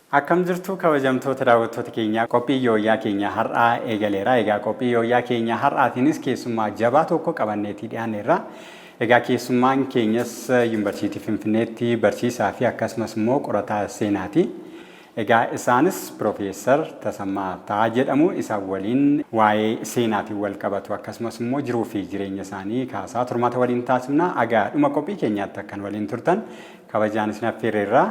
Akkam jirtu kabajamtoota daawwattoota keenyaa qophii yooyyaa keenya har'aa eegaleera. Egaa qophii yooyyaa keenya har'aatiinis keessummaa jabaa tokko qabanneetii dhiyaanneerra. Egaa keessummaan keenyas Yuunivarsiitii Finfinneetti barsiisaa fi akkasumas immoo qorataa seenaati. Egaa isaanis Piroofeesar Tasammaa Ta'a jedhamu. Isaan waliin waa'ee seenaatiin wal qabatu akkasumas immoo jiruu fi jireenya isaanii kaasaa turmaata waliin taasifna. Egaa dhuma qophii keenyaatti akkan waliin turtan kabajaan isin affeerreerra.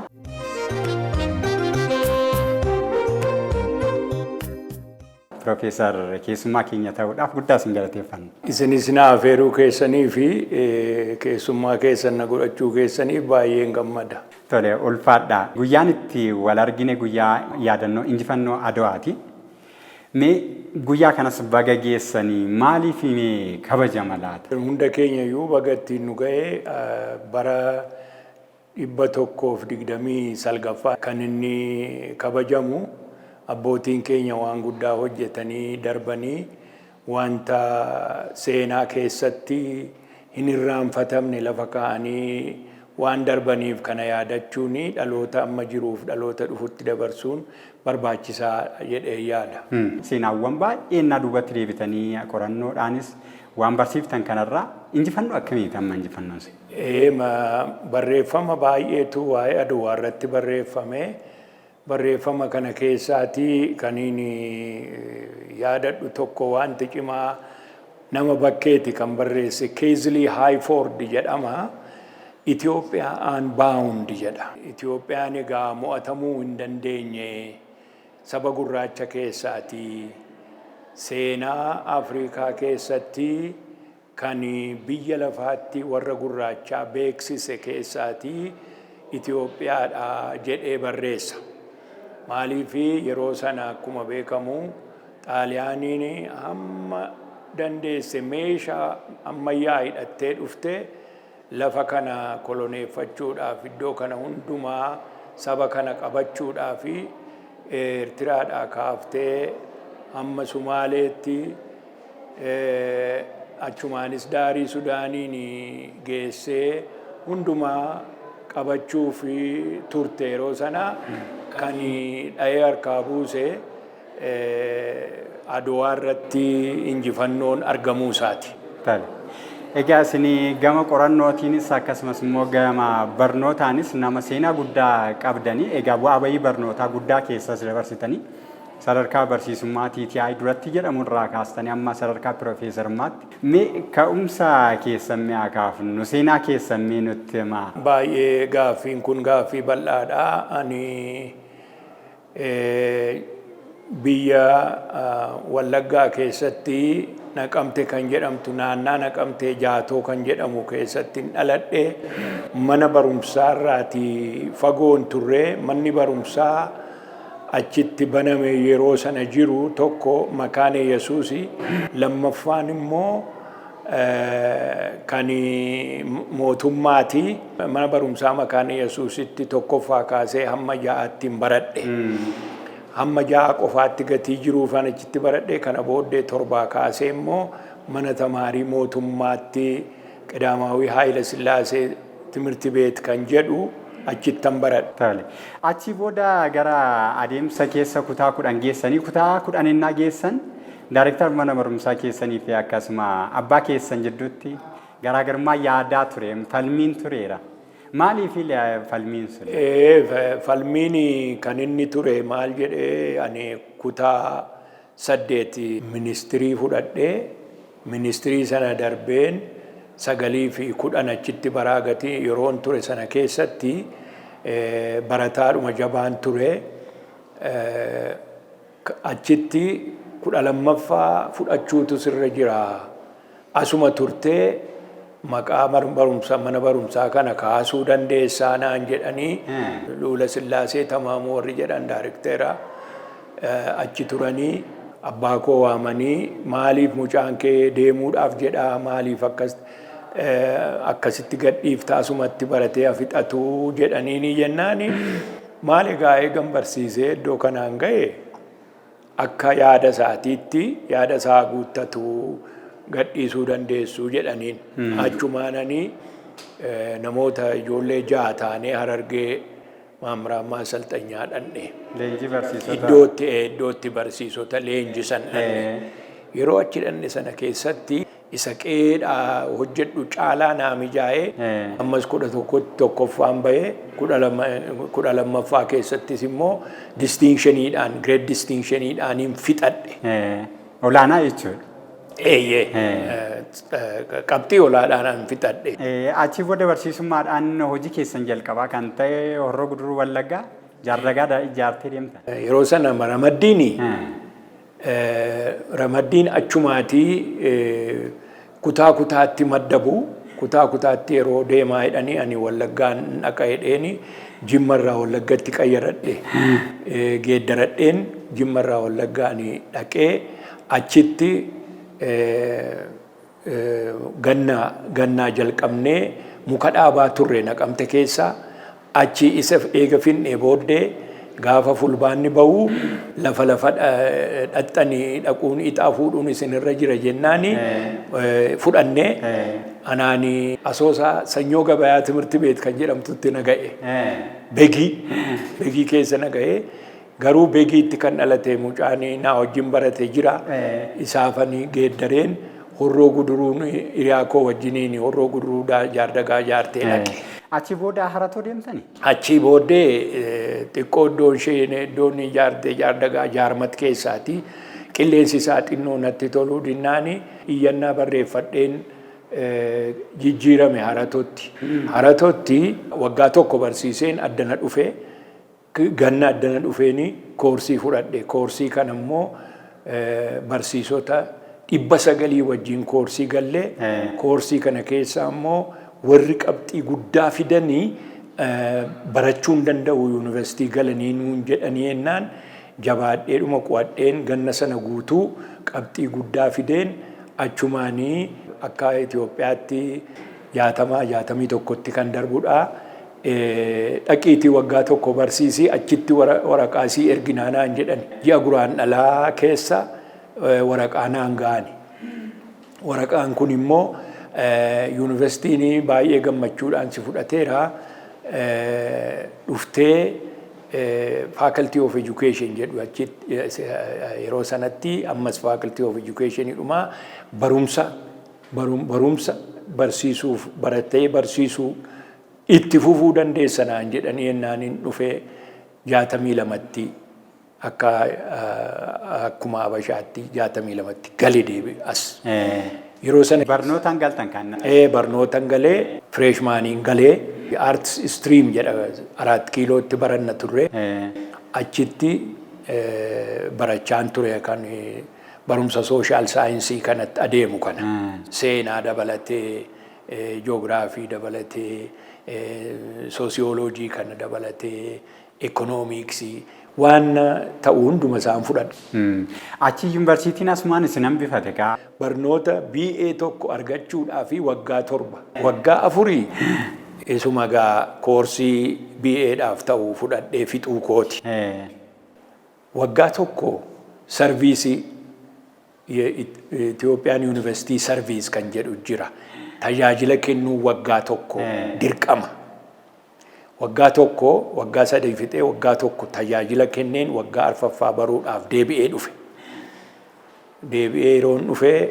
Piroofeesar keessummaa keenya ta'uudhaaf guddaa isin galateeffanna. Isinis na affeeruu keessanii fi keessummaa keessan na godhachuu keessanii baay'een gammada. Tole ulfaadha. Guyyaan itti wal argine guyyaa yaadannoo injifannoo Aduwaati. Mee guyyaa kanas baga geessanii maaliif kabajama laata? Hunda keenya iyyuu baga ittiin nu ga'ee bara 129 kan inni kabajamu. Abbootiin keenya waan guddaa hojjetanii darbanii wanta seenaa keessatti hin irraanfatamne lafa kaa'anii waan darbaniif kana yaadachuun dhaloota amma jiruuf dhaloota dhufutti dabarsuun barbaachisaa jedhee yaada. Seenaawwan baay'ee na duubatti deebitanii qorannoodhaanis waan barsiiftan kanarraa injifannoo akkamiiti amma injifannoon? Barreeffama baay'eetu waa'ee Aduwaa irratti barreeffame. Barreeffama kana keessaatii kaniin yaadadhu tokko wanti cimaa nama bakkeeti kan barreesse Keezlii Haayfoord jedhama. Itoophiyaa Unbound jedha. Itoophiyaan egaa mo'atamuu hin dandeenye saba gurraacha keessaatii seenaa Afrikaa keessatti kan biyya lafaatti warra gurraachaa beeksise keessaatii Itoophiyaadha jedhee barreessa. Maaliifi yeroo sana akkuma beekamu Xaaliyaaniin hamma dandeesse meeshaa ammayyaa hidhattee dhufte lafa kana koloneeffachuudhaaf iddoo kana hundumaa saba kana qabachuudhaaf Eertiraadhaa kaaftee hamma Sumaaleetti achumaanis daarii Sudaaniin geessee hundumaa qabachuuf turte yeroo sana kan dha'ee harkaa buuse Aduwaa irratti injifannoon argamuu isaati. Egaa isin gama qorannootiinis akkasumas immoo gama barnootaanis nama seenaa guddaa qabdanii egaa bu'aa bayii barnootaa guddaa keessas dabarsitanii sadarkaa barsiisummaa TTI duratti jedhamu irraa kaastanii amma sadarkaa piroofeesarummaatti mee ka'umsa keessan mee akaafnu seenaa keessan mee nutti himaa? Baay'ee gaaffiin kun gaaffii bal'aadha. Ani biyya Wallaggaa keessatti Naqamte kan jedhamtu naannaa Naqamtee Jaatoo kan jedhamu keessatti dhaladhe mana barumsaa irraatii fagoon turre manni barumsaa achitti baname yeroo sana jiru tokko Makaane Yesuusi lammaffaan immoo kan mootummaati. Mana barumsaa Makaane Yesuusitti tokkoffaa kaasee hamma ja'aatti baradhe. Hamma ja'a qofaatti gatii jiruufan achitti baradhe. Kana booddee torbaa kaasee immoo mana tamaarii mootummaatti Qadaamaawii Haayila Sillaasee Timirti Beet kan jedhu achittan baradhe. Achi booda gara adeemsa keessa kutaa 10 geessanii kutaa 10 innaa geessan Daarektar mana barumsaa keessanii fi akkasuma abbaa keessan jidduutti garaagarummaa yaadaa ture falmiin tureera. Maaliif falmiin sun? Falmiin kan inni ture maal jedhee ani kutaa 8 ministirii fudhadhee ministirii sana darbeen 9 fi 10 achitti baraagatii yeroon ture sana keessatti barataadhuma jabaan ture achitti 12ffaa fudhachuutu sirra jira. Asuma turtee maqaa mana barumsaa kana kaasuu dandeessaa naan jedhanii Luula Sillaasee Tamaamuu warri jedhan daarekteera achi turanii abbaa koo waamanii maaliif mucaan kee deemuudhaaf jedhaa maaliif akkasitti gadhiiftaa asumatti baratee fixatu jedhanii jennaani maal egaa eegan barsiisee iddoo kanaan ga'e akka yaada isaatiitti yaada isaa guuttatu gadhiisuu dandeessu jedhaniin achumaananii namoota ijoollee 6 taanee Harargee maamraa maasalxanyaa dhanne. Leenjii barsiisota. Iddootti barsiisota leenjisan dhanne. Yeroo achi dhanne sana keessatti isa qeedhaa hojjedhu caalaa naa mijaa'ee ammas 11ffaan bahee 12ffaa keessattis immoo grade distinctioniidhaan fixadhe. Olaanaa jechuudha. Qabxii olaanaadhaan fixadhe. Achi booda barsiisummaadhaan hojii keessan jalqabaa kan ta'e Horroo Guduruu Wallaggaa jaardagaa ijaartee deemta. Yeroo sana Ramaddiin achumaatii kutaa kutaatti maddabu. Kutaa kutaatti yeroo deemaa jedhanii ani Wallaggaan dhaqa jedheeni Jimmarraa Wallaggatti qayyaradhe. Geeddaradheen Jimmarraa Wallaggaan dhaqee achitti gannaa jalqabnee muka dhaabaa turre Naqamte keessa. Achi isa eega finnee booddee gaafa fulbaanni bahu lafa dhaxxanii dhaquun ixaa fuudhuun isinirra jira jennaani fudhannee anaani Asoosaa Sanyoo Gabayaa Timirti Beet kan jedhamtutti na ga'e. Begii keessa na ga'e. Garuu Begiitti kan dhalate mucaanii naa wajjin barate jira. Isaafanii geeddareen Horroo Guduruun hiriyaa koo wajjiniin Horroo Guduruu jaardagaa jaartee dhaqe. Achi booda Haratoo deemtani? Achi booddee xiqqoo iddoon ijaarte jaardagaa jaarmat keessaati. Qilleensi isaa xinnoo natti toluu dinnaani iyyannaa barreeffadheen jijjiirame Haratootti. Haratootti waggaa tokko barsiiseen addana dhufe. Ganna addana dhufeeni koorsii fudhadhe. Koorsii kana immoo barsiisota 900 wajjin koorsii gallee. Koorsii kana keessa immoo warri qabxii guddaa fidanii barachuun danda'u yuunivarsiitii galanii nuun jedhanii jennaan jabaadheedhuma qo'adheen ganna sana guutuu qabxii guddaa fideen achumaanii akka Itoophiyaatti 61tti kan darbudha. Dhaqiitii waggaa tokko barsiisii achitti waraqaasii erginaanaan jedhan ji'a Guraandhalaa keessa waraqaa naan ga'ani. Waraqaan kun immoo yuunivarsiitiin baay'ee gammachuudhaan si fudhateera. Dhuftee Faculty of Education jedhu achitti yeroo sanatti ammas Faculty of Education dhuma barumsa barsiisuuf barattee barsiisuu itti fufuu dandeessanaan jedhanii yennaaniin dhufee 62tti akkuma Habashaatti 62tti gali deebi as. Yeroo sana barnootaan galtan kan barnootaan galee freshmaaniin galee arts stream jedha 4 kiilootti baranna turre. Achitti barachaan ture kan barumsa social saayinsii kanatti adeemu kana seenaa dabalatee ji'oogiraafii dabalatee soosiyooloojii kana dabalatee ekoonoomiksii waan ta'u hunduma isaan fudhadhu. Achi yuunivarsiitiin asumaan isin hambifate kaa? Barnoota BA tokko argachuudhaaf waggaa 7. Waggaa 4 isuma gaa koorsii BAdhaaf ta'u fudhadhee fixuu kooti. Waggaa tokko sarviisii Itoophiyaan yuunivarsiitii sarviis kan jedhu jira. Tajaajila kennuu waggaa tokko dirqama. Waggaa tokko waggaa 3 fixee waggaa tokko tajaajila kenneen waggaa 4ffaa baruudhaaf deebi'ee dhufe. Deebi'ee yeroon dhufee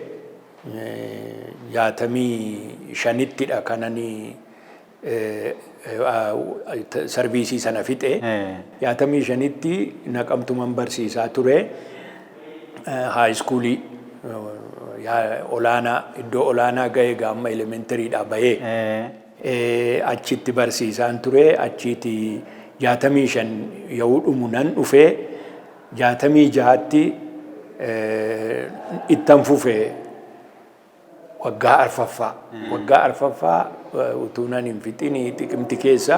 65ttidha kananii sarviisii sana fixee 65tti Naqamtuman barsiisaa ture. High schoolii olaanaa iddoo olaanaa ga'ee gaamma elementaryidha bahee achitti barsiisaan ture. Achitti 65 yoo dhumu nan dhufee 66tti ittan fufee waggaa 4ffaa. Waggaa 4ffaa utuu nan hin fixini Xiqimti keessa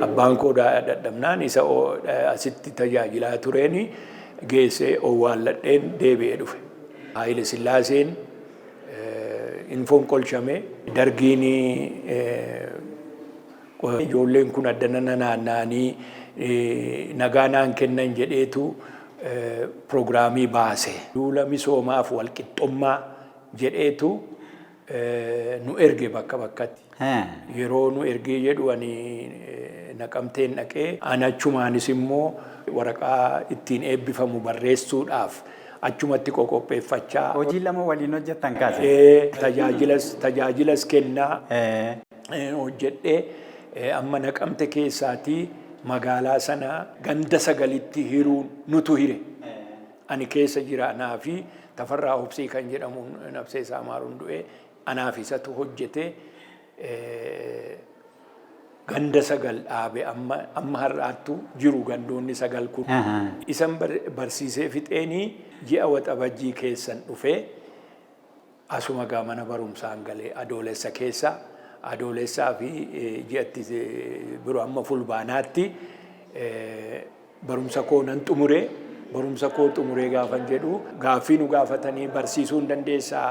abbaan koo dadhabnaan isa asitti tajaajilaa tureeni geessee owwaalladheen deebi'ee dhufe. Haayile Sillaaseen infonqolchame dargiin ijoolleen kun addana naanna'anii nagaa naan kennan jedheetu pirogiraamii baase. Duula misoomaaf walqixxummaa jedheetu nu erge bakka bakkatti. Yeroo nu ergee jedhu ani naqamteen dhaqee ani achumaanis immoo waraqaa ittiin eebbifamu barreessuudhaaf achumatti qopheeffachaa. Hojii lama waliin hojjettan kaase. Tajaajilas kennaa hojjedhee amma naqamte keessaatii magaalaa sana ganda 9 hiruun nutu hire. Ani keessa jira anaa fi Tafarraa Obsii kan jedhamu Nabseesaa Maaruun du'e anaaf isatu hojjete ganda 9 dhaabe amma har'aattu jiru gandoonni 9 kun. Isan barsiisee fixeenii ji'a waxabajjii keessan dhufee asuma gaa mana barumsaan galee adoolessa keessa adoolessaa fi ji'atti biroo amma fulbaanaatti barumsa koo nan xumuree. Barumsa koo xumuree gaafan jedhu gaaffii nu gaafatanii barsiisuu hin dandeessaa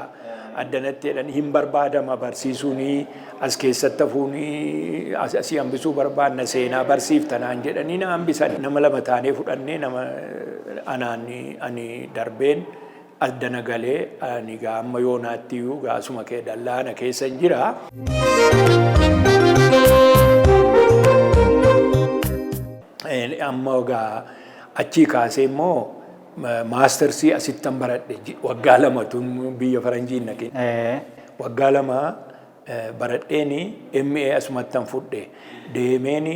addanatti jedhan hin barbaadama barsiisuunii as keessatti hafuunii asii hambisuu barbaadna seenaa barsiiftanaan jedhanii na hambisan nama 2 taanee fudhannee nama ani darbeen addana galee ani gaa amma yoonaatti iyyuu gaasuma kee dallaana keessa hin jira. Amma gaa achii kaasee immoo maastersii asittan baradhe waggaa 2 tun biyya faranjiin naqe. Waggaa 2 baradheeni MA asumattan fudhe deemeeni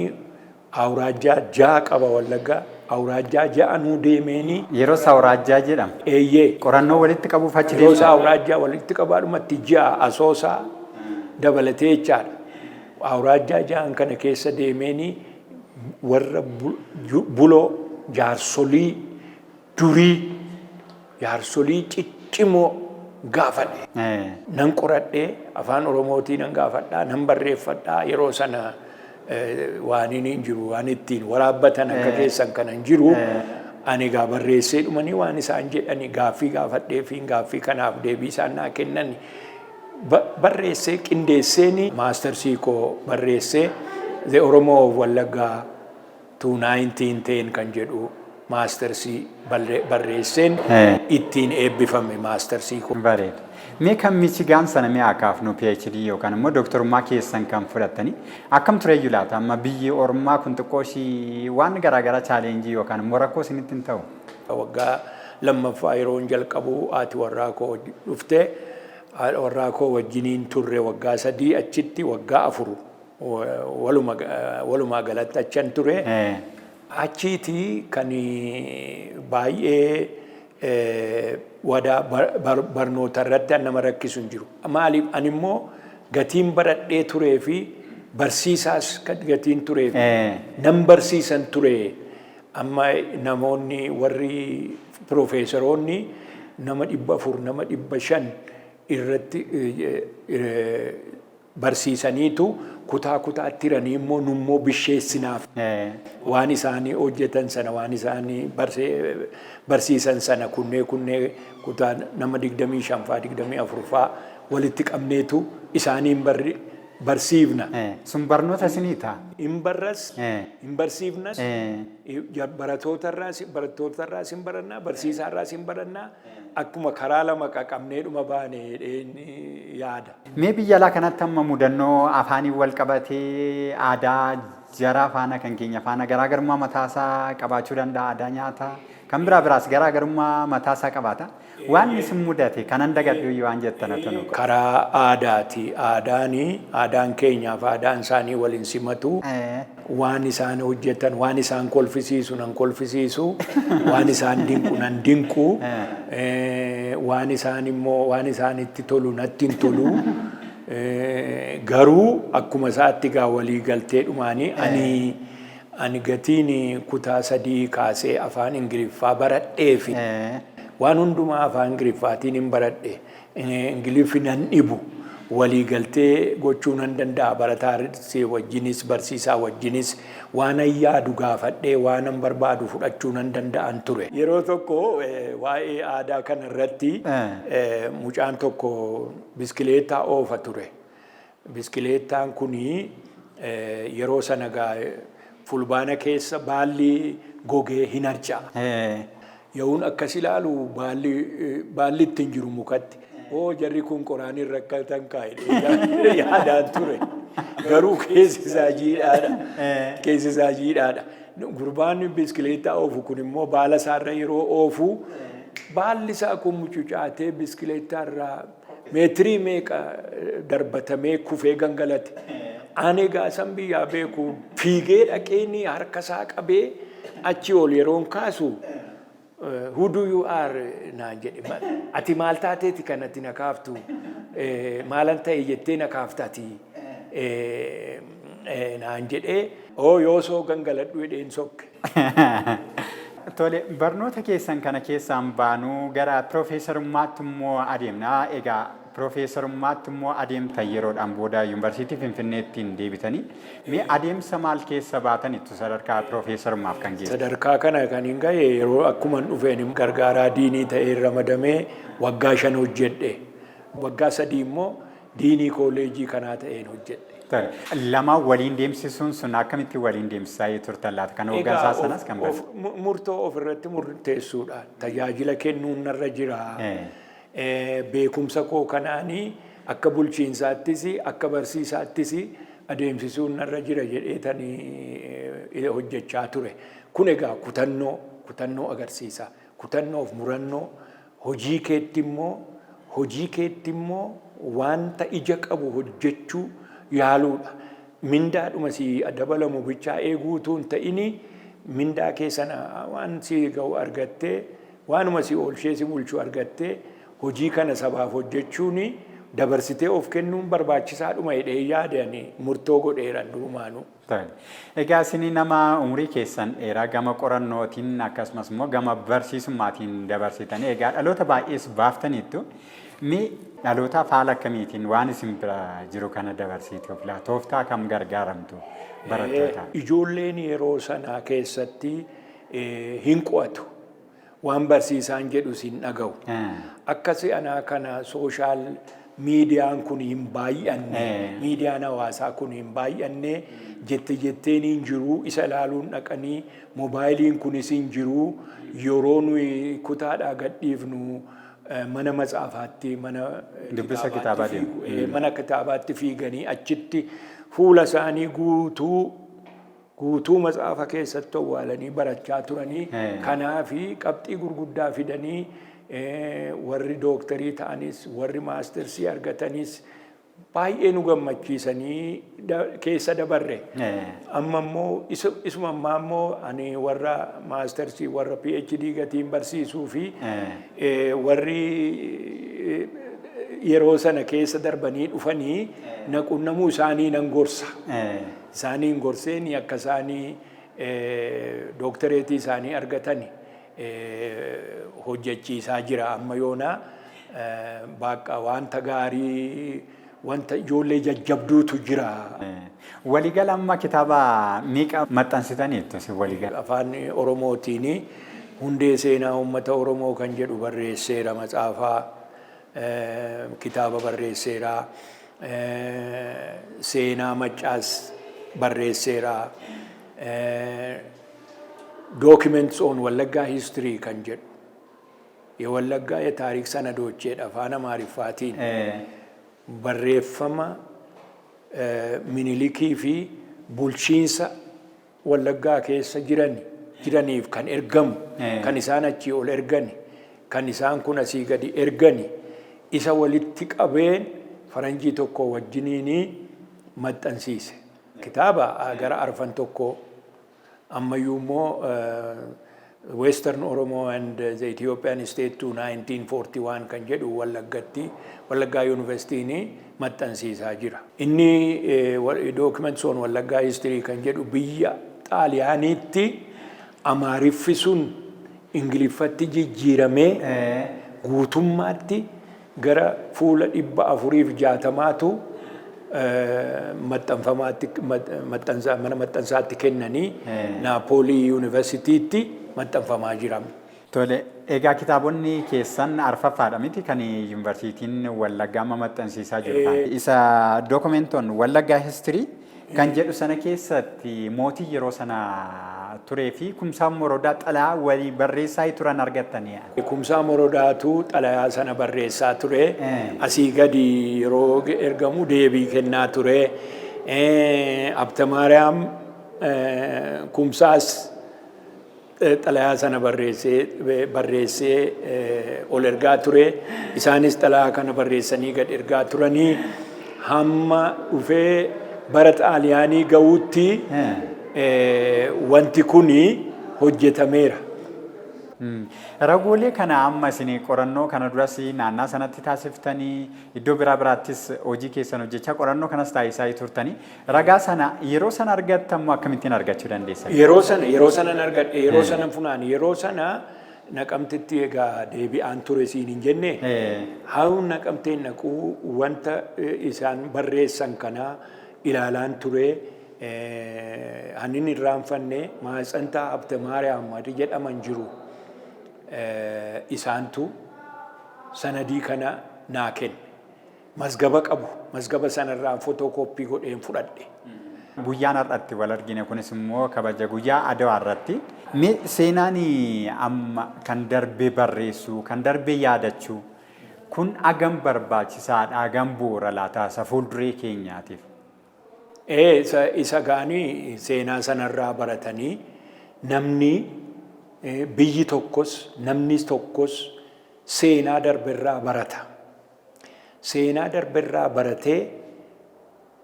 awuraajjaa 6 qaba Wallaggaa awuraajjaa 6 nuu deemeeni. Yeroo awuraajjaa jedhama. Eeyyee. Qorannoo walitti qabuuf achi deemsa. Yeroo awuraajjaa walitti qabaadhumatti 6 Asoosaa dabalatee jechaadha. Awuraajjaa 6 kana keessa deemeeni warra buloo jaarsolii durii jaarsolii ciccimoo gaafadhe. Nan qoradhee afaan Oromootii nan gaafadhaa nan barreeffadhaa yeroo sana waan hin jiru waan ittiin waraabbatan akka keessan kanan jiru ani gaa barreessee dhumanii waan isaan jedhani gaaffii gaafadhee fi gaaffii kanaaf deebii isaan naa kennan barreessee qindeesseeni maastersii koo barreessee The Oromo of Wallaggaa 1910 kan jedhu maastersii barreesseen ittiin eebbifame maastersii kun. Bareeda. Mee kan Michigan sana mee akaafnu PhD yookaan immoo doktorummaa keessan kan fudhattanii akkam ture iyyuu laata amma biyyi ormaa kun xiqqooshii waan garaagaraa chaalenjii yookaan immoo rakkoo isinitti hin ta'u. Waggaa 2ffaa yeroon jalqabu haati warraa koo dhuftee warraa koo wajjiniin turre waggaa 3 achitti waggaa 4. Walumaa galatti achan ture. Achiiti kan baay'ee wadaa barnoota irratti nama rakkisu hin jiru. Maaliif ani immoo gatiin baradhee turee fi barsiisaas gatiin turee fi nan barsiisan ture. Amma namoonni warri piroofeesaroonni nama 400 nama 500 irratti barsiisaniitu kutaatti hiranii immoo nummoo bisheessinaaf waan isaanii hojjetan sana waan isaanii barsiisan sana kunnee kutaa nama 25 faa 24 faa walitti qabneetu isaaniin barsiifna. Sun barnoota isinii ta'a? Hin barsiifnas barattootarraas hin barannaa barsiisaarraas hin barannaa akkuma karaa 2 qaqabnee dhuma baanee yaada. Mee biyya alaa kanatti amma mudannoo afaanii wal qabatee aadaa jaraa faana kan keenya faana garaagarummaa mataasaa qabaachuu danda'a aadaa nyaataa kan biraas garaagarummaa mataasaa qabaata. Waan isin mudate kanan dagadhu waan jettan atanu. Karaa aadaati. Aadaan keenyaaf aadaan isaanii waliin simatu. Waan isaan hojjetan waan isaan kolfisiisu nan kolfisiisu waan isaan dinqu nan dinqu waan isaan immoo waan isaanitti tolu natti hin tolu. Garuu akkuma isaatti gaa walii galtee dhumaanii ani gatiin kutaa 3 kaasee afaan Ingiliffaa baradhee fi waan hundumaa afaan Ingiliffaatiin hin baradhe Ingiliffi nan dhibu walii galtee gochuu nan danda'a barataa wajjinis barsiisaa wajjinis waan yaadu gaafadhee waan an barbaadu fudhachuu nan danda'an ture. Yeroo tokko waa'ee aadaa kana irratti mucaan tokko biskileettaa oofa ture. Biskileettaan kuni yeroo sana gaa fulbaana keessa baalli gogee hin harca'a. Yoon akkas ilaalu baalli ittiin jiru mukatti. Jarri kun qoraaniin rakkatan kaa'edha yaadaan ture. garuu keessi isaa jiidhaadha. Keessi isaa jiidhaadha. Gurbaan biskileettaa oofu kun immoo baala isaarra yeroo oofu baalli isaa kun mucucaatee biskileettaarraa meetirii meeqa darbatamee kufee gangalate. Ani gaasan biyyaa beeku fiigee dhaqee harka isaa qabee achi ol yeroon kaasu who do you are naan jedhe. Ati maal taateeti kanatti na kaaftu maalan ta'e jettee na kaaftati naan jedhee yoosoo gangaladhu jedheen sokke. Tole barnoota keessan kana keessaan baanuu gara piroofeesarummaatti immoo adeemna. Egaa piroofeesarummaatti immoo adeemtan yeroodhaan booda yuunivarsiitii Finfinneettiin deebitanii mee adeemsa maal keessa baatanitti sadarkaa piroofeesarummaaf kan geessan? Sadarkaa kana kan hin gahe yeroo akkuma dhufeen gargaaraa diinii ta'ee ramadamee waggaa 5 hojjedhe. Waggaa 3 immoo diinii kooleejii kanaa ta'een hojjedhe. Lama waliin deemsisuun sun akkamitti waliin deemsisaa turtan laata? Kan hooggansaa sanas kan barre? Murtoo ofirratti murteessuudha. Tajaajila kennuun narra jira. Beekumsa koo kanaanii akka bulchiinsaattis akka barsiisaattis adeemsisuun narra jira jedheetanii hojjechaa ture. Kun egaa kutannoo agarsiisa. Kutannoof murannoo hojii keetti immoo wanta ija qabu hojjechuu yaaluudha. Mindaadhuma si dabalamu bichaa eeguutuun ta'ini mindaa keessana waan si ga'u argattee waanuma si oolchee si bulchu argattee hojii kana sabaaf hojjechuun dabarsitee of kennuun barbaachisaadhuma jedhee yaadanii murtoo godheeran durumaanuu. Egaa isin nama umurii keessan dheeraa gama qorannootiin akkasumas immoo gama barsiisummaatiin dabarsitanii egaa dhaloota baay'ees baaftaniittu mee dhalootaaf haala akkamiitiin waan isin bira jiru kana dabarsiitu of laa tooftaa kam gargaaramtu barattootaa? Ijoolleen yeroo sanaa keessatti hin qo'atu. Waan barsiisaan jedhu sin dhaga'u. Akkasi anaa kana sooshaal miidiyaan kun hin baay'anne, miidiyaan hawaasaa kun hin baay'anne jetteen hin jiru isa ilaaluun dhaqanii moobaayiliin kunis hin jiru yeroo nuyi kutaadhaa gadhiifnu mana matsaafaatti dubbisa kitaabaa deemu. Mana kitaabaatti fiiganii achitti fuula isaanii guutuu matsaafa keessatti awwaalanii barachaa turanii kanaafi qabxii gurguddaa fidanii warri dooktarii ta'anis warri maastersii argatanis baay'ee nu gammachiisanii keessa dabarre. Amma immoo isuma ammaa immoo ani warra maastersii warra PhD gatiin barsiisuu fi warri yeroo sana keessa darbanii dhufanii naqunnamuu isaanii nan gorsa. Isaaniin gorseen akka isaanii dooktareetii isaanii argatani hojjechiisaa jira amma yoonaa baaqqa wanta gaarii wanta ijoollee jajjabduutu jira. Waliigala amma kitaaba meeqa maxxansitaniittu si waliigala? Afaan Oromootiin hundee seenaa uummata Oromoo kan jedhu barreesseera matsaafaa kitaaba barreesseera seenaa maccaas barreesseera documents on Wallagga history kan jedhu የወለጋ የታሪክ ሰነዶቼን አፋን አማርፋtiin barreeffama minilikii fi bulchiinsa Wallaggaa keessa jiraniif kan ergamu kan isaan achi ol ergani kan isaan kun asii gadi ergani isa walitti qabeen faranjii tokko wajjiniini maxxansiise. Kitaaba gara arfan tokko ammayyuu immoo Western Oromo and the Ethiopian State to 1941 kan jedhu Wallaggaa University ni maxxansiisaa jira. Inni documents on Wallaggaa history kan jedhu biyya Xaaliyaaniitti Amaariffisuun Ingiliffatti jijjiiramee guutummaatti gara fuula 460tu mana maxxansaatti kennanii Naapoolii Yuunivarsiitiitti maxxanfamaa jira. Tole, egaa kitaabonni keessan arfaffaadha miti kan yuunivarsiitiin Wallaggaa maxxansiisaa jiru. Isa dokumentoon Wallaggaa history kan jedhu sana keessatti mootii yeroo sana turee fi Kumsaa Morodaa xalayaa walii barreessaa turan argattanii. Kumsaa Morodaatu xalayaa sana barreessaa ture. Asii gadi yeroo ergamu deebii kennaa ture. Abta Maariyaam Kumsaas xalayaa sana barreessee ol ergaa ture. Isaanis xalayaa kana barreessanii gad ergaa turanii hamma dhufee bara Xaaliyaanii ga'uutti wanti kuni hojjetameera. Ragoolee kana amma isin qorannoo kana duras naannaa sanatti taasiftanii iddoo biraa biraattis hojii keessan hojjechaa qorannoo kanas taasisaa turtanii ragaa sana yeroo sana argattan akkamittiin argachuu dandeessan? Yeroo sana argadhe yeroo sana funaan yeroo sana Naqamtetti egaa deebi'aan ture siin hin jenne haa Naqamteen naquu wanta isaan barreessan kana ilaalaan ture. Hanin irraanfanne Maatsantaa Abta Maariyaam jedhaman jiru. Isaantu sanadii kana naa kenne. Mazgaba qabu. Mazgaba sanarraa footokooppii godheen fudhadhe. Guyyaan har'atti wal argine kunis immoo kabaja guyyaa Adawaa irratti seenaan amma kan darbee barreessuu kan darbee yaadachuu kun agam barbaachisaadha agam bu'uura laata fuulduree keenyaatiif. Isa gaanii seenaa sanarraa baratanii namni biyyi tokkos namni tokkos seenaa darberraa barata. Seenaa darberraa baratee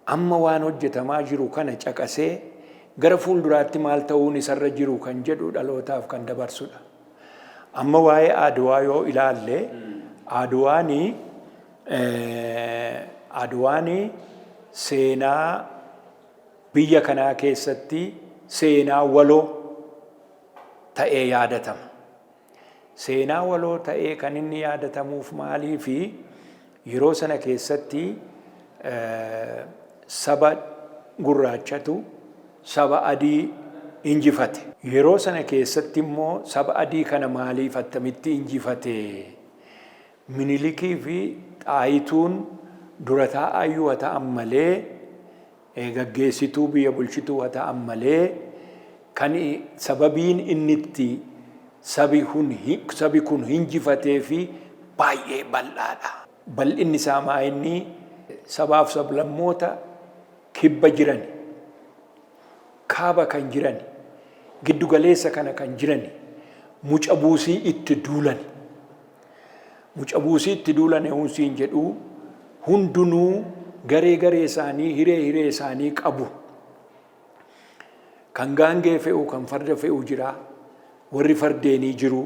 amma waan hojjetamaa jiru kana caqasee gara fuulduraatti maal ta'uun isarra jiru kan jedhu dhalootaaf kan dabarsudha. Amma waa'ee Adawaa yoo ilaalle Adawaanii seenaa biyya kanaa keessatti seenaa waloo ta'ee yaadatama. Seenaa waloo ta'ee kan inni yaadatamuuf maalii fi yeroo sana keessatti saba gurraachatu saba adii injifate. Yeroo sana keessatti immoo saba adii kana maaliif attamitti injifate? Minilikii fi Xaayituun dura taa'ayyuu haa ta'an malee gaggeessituu biyya bulchituu haa ta'an malee kan sababiin inni itti sabi kun injifatee fi baay'ee bal'aadha. Bal'inni isaa maa'inni sabaaf sablammoota kibba jiran, kaaba kan jiran, giddugaleessa kana kan jiran, muca buusii itti duulan. Muca buusii itti duulan eewnsiin jedhu hundunuu garee isaanii hiree isaanii qabu. Kan gaangee fe'u kan farda fe'u jira. Warri fardeenii jiru.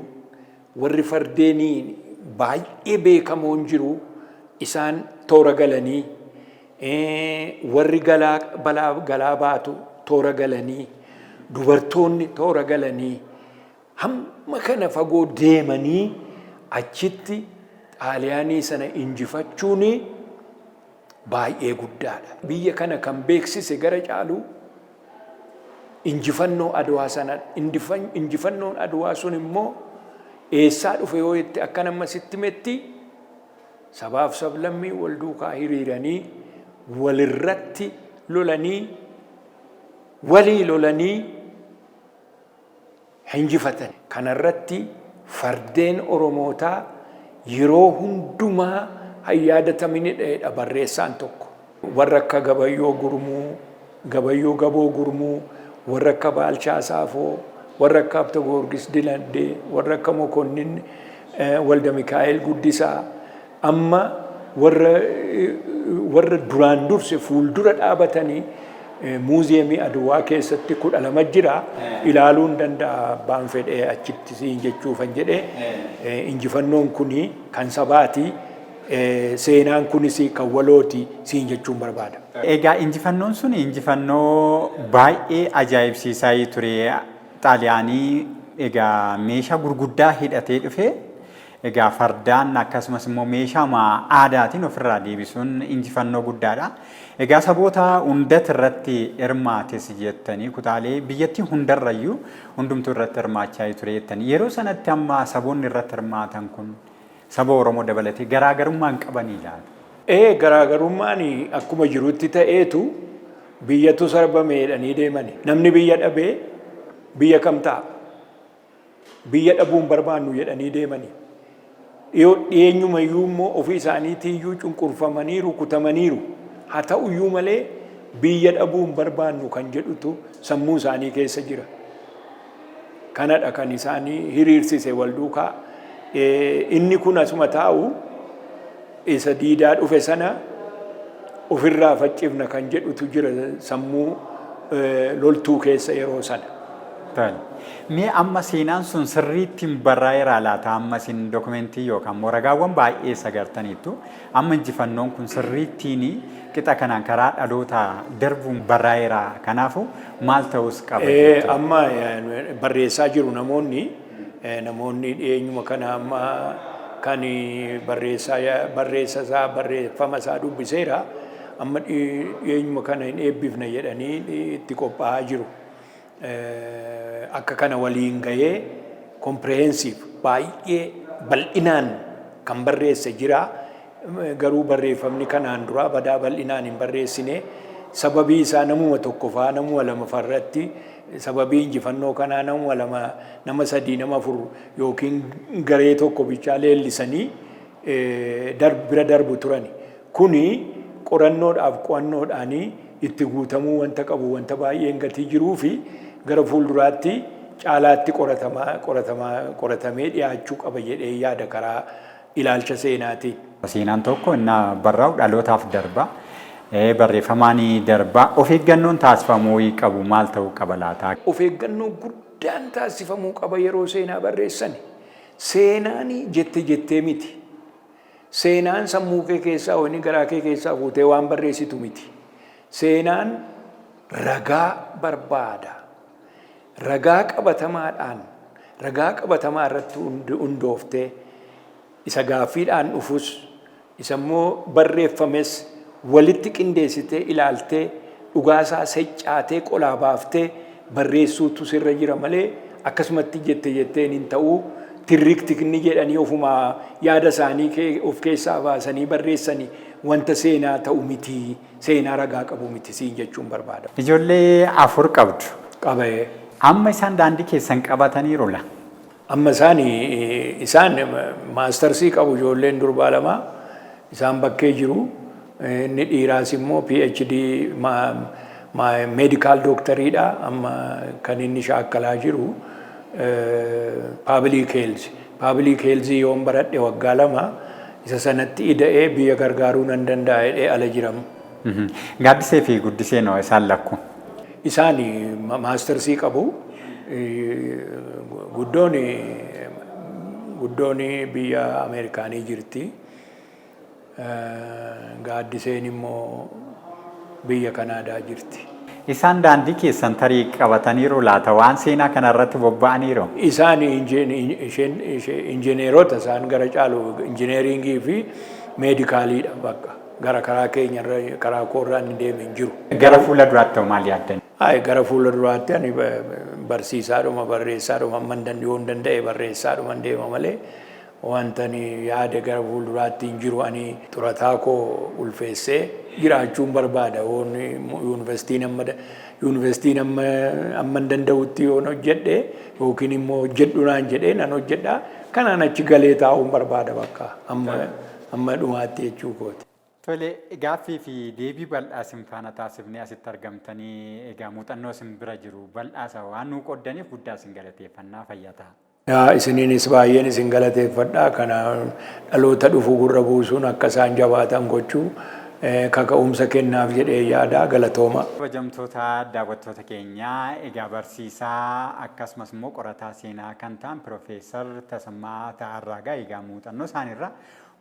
Warri fardeenii baay'ee beekamoon jiru. Isaan toora galanii warri galaa baatu toora galanii dubartoonni toora galanii hamma kana fagoo deemanii achitti Xaaliyaanii sana injifachuun baay'ee guddaadha. Biyya kana kan beeksise gara caalu injifannoo Adawaa sana injifannoon Adawaa sun immoo eessaa dhufe yoo itti akka nama sitti metti sabaaf sablammii wal duukaa hiriiranii walirratti lolanii walii lolanii injifatan. Kanarratti fardeen Oromootaa yeroo hundumaa hayyaadataminidha barreessaan tokko. Warra akka Gabayyoo Gurmuu, Gabayyoo Gaboo Gurmuu, warra akka Baalchaa Saafoo, warra akka Abta Goorgis Dilandee, warra akka Mokonnin Walda Mikaa'el Guddisaa amma warra duraan durse fuuldura dhaabatanii muuziyeemii Adawaa keessatti 12 jira ilaaluun danda'a abbaan fedhee achitti siin jechuufan jedhee injifannoon kuni kan sabaati seenaan kunis kan walooti siin jechuun barbaada. Egaa injifannoon sun injifannoo baay'ee ajaa'ibsiisaa ture. Xaaliyaanii egaa meeshaa gurguddaa hidhatee dhufe. Egaa fardaan akkasumas immoo meeshaa aadaatiin ofirraa deebisuun injifannoo guddaadha. Egaa saboota hundatti irratti hirmaates jettanii kutaalee biyyattii hundarrayyuu hundumtuu irratti hirmaachaa ture jettanii yeroo sanatti amma saboonni irratti hirmaatan kun saba Oromoo dabalatee garaagarummaan qabanii laata? Garaagarummaan akkuma jirutti ta'eetu biyyatu sarbameedhanii deemani. Namni biyya dhabee biyya kam ta'a? Biyya dhabuun barbaannu jedhanii deemani. Dhiyeenyumayyuu immoo ofii isaaniitiiyyuu cunqurfamanii rukutamaniiru. Haa ta'uyyuu malee biyya dhabuun barbaannu kan jedhutu sammuu isaanii keessa jira. Kanadha kan isaanii hiriirsise wal duukaa. Inni kun asuma taa'u isa diidaa dhufe sana ofirraa faccifna kan jedhutu jira sammuu loltuu keessa yeroo sana. Mee amma seenaan sun sirriitti barraa'eera laata amma isin dokumentii yookaan ragaawwan baay'ee sagartaniittu amma injifannoon kun sirriittiin qixa kanaan karaa dhaloota darbuun barraa'eera kanaafu maal ta'us qaba? Amma barreessaa jiru namoonni dhiyeenyuma kana amma kan barreeffama isaa dubbiseera amma dhiyeenyuma kana hin eebbifna jedhanii itti qophaa'aa jiru. Akka kana waliin gahee comprehensive baay'ee bal'inaan kan barreesse jira. Garuu barreeffamni kanaan dura badaa bal'inaan hin barreessine sababii isaa namuma tokko faa namuma lama farratti sababii injifannoo kanaa namuma lama nama sadii nama afur yookiin garee tokko bichaa leellisanii bira darbu turani. Kuni qorannoodhaaf qo'annoodhaanii itti guutamuu wanta qabu wanta baay'een gatii jiruu fi gara fuulduraatti caalaatti qoratamee dhiyaachuu qaba jedhee yaada karaa ilaalcha seenaati. Seenaan tokko inni barraa'u dhalootaaf darba. Barreeffamaan darba. Of eeggannoon taasifamuu qabu maal ta'uu qaba laata? Of eeggannoo guddaan taasifamuu qaba yeroo seenaa barreessani. Seenaan jettee miti. Seenaan sammuu kee keessaa wani garaa kee keessaa fuutee waan barreessitu miti. Seenaan ragaa barbaada. Ragaa qabatamaa irratti hundooftee isa gaaffiidhaan dhufus isa immoo barreeffames walitti qindeessitee ilaaltee dhugaasaa seccaatee qolaa baaftee barreessuutu sirra jira malee akkasumatti jetteen hin ta'uu tirriktikni jedhanii ofumaa yaada isaanii of keessaa baasanii barreessanii wanta seenaa ta'u miti seenaa ragaa qabu miti siin jechuun barbaada. Ijoollee 4 qabdu. Qabee. Amma isaan daandii keessan qabataniiru la? Amma isaan maastarsii qabu ijoolleen durbaa 2 isaan bakkee jiru. Inni dhiiraas immoo PhD medical doctoriidha. Amma kan inni shaakkalaa jiru public health yoon baradhe waggaa 2 isa sanatti ida'ee biyya gargaaruu nan danda'a jedhee ala jiramu. Gaaddisee fi guddisee noo isaan lakku? Isaan maastarsii qabu. Guddoon biyya Ameerikaanii jirti. Gaaddiseen immoo biyya Kanaadaa jirti. Isaan daandii keessan tarii qabataniiru laata waan seenaa kanarratti bobba'aniiru? Isaan injineerota isaan gara caalu injineeringii fi meedikaaliidha bakka. Gara karaa keenya karaa koorraan hin deemin jiru. Gara fuula duraatti maal yaaddan? Gara fuula duraatti ani barsiisaadhuma barreessaadhuma amman yoo danda'e barreessaadhuma deema malee wanta yaada gara fuulduraatti hin jiru ani xurataa koo ulfeessee jiraachuun barbaada. Yuunivarsiitiin amma danda'utti yoon hojjedhe yookiin immoo hojjedhunaan jedhee nan hojjedha. Kanaan achi galee taa'uun barbaada bakka amma dhumaatti jechuu kooti. Tole gaaffii fi deebii bal'aa isin faana taasifnee asitti argamtanii egaa muuxannoo isin bira jiru bal'aasa waan nu qoddaniif guddaa isin galateeffannaa fayyataa. Isiniinis baay'een isin galateeffadha. Kana dhaloota dhufu gurra buusuun akka isaan jabaatan gochuu kaka'umsa kennaaf jedhee yaada galatooma. Kabajamtoota daawwattoota keenyaa egaa barsiisaa akkasumas immoo qorataa seenaa kan ta'an Piroofeesar Tasammaa Ta'arraagaa egaa muuxannoo isaaniirra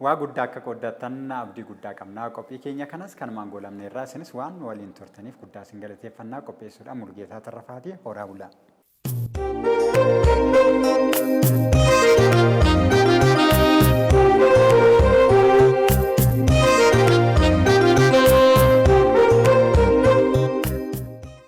waa guddaa akka qooddatan abdii guddaa qabna. Qophii keenya kanas kanumaan goolabne irraa isinis waan waliin turtaniif guddaa isin galateeffannaa qopheessuudha. Mulgeetaa Tarrafaatii horaa bulaa.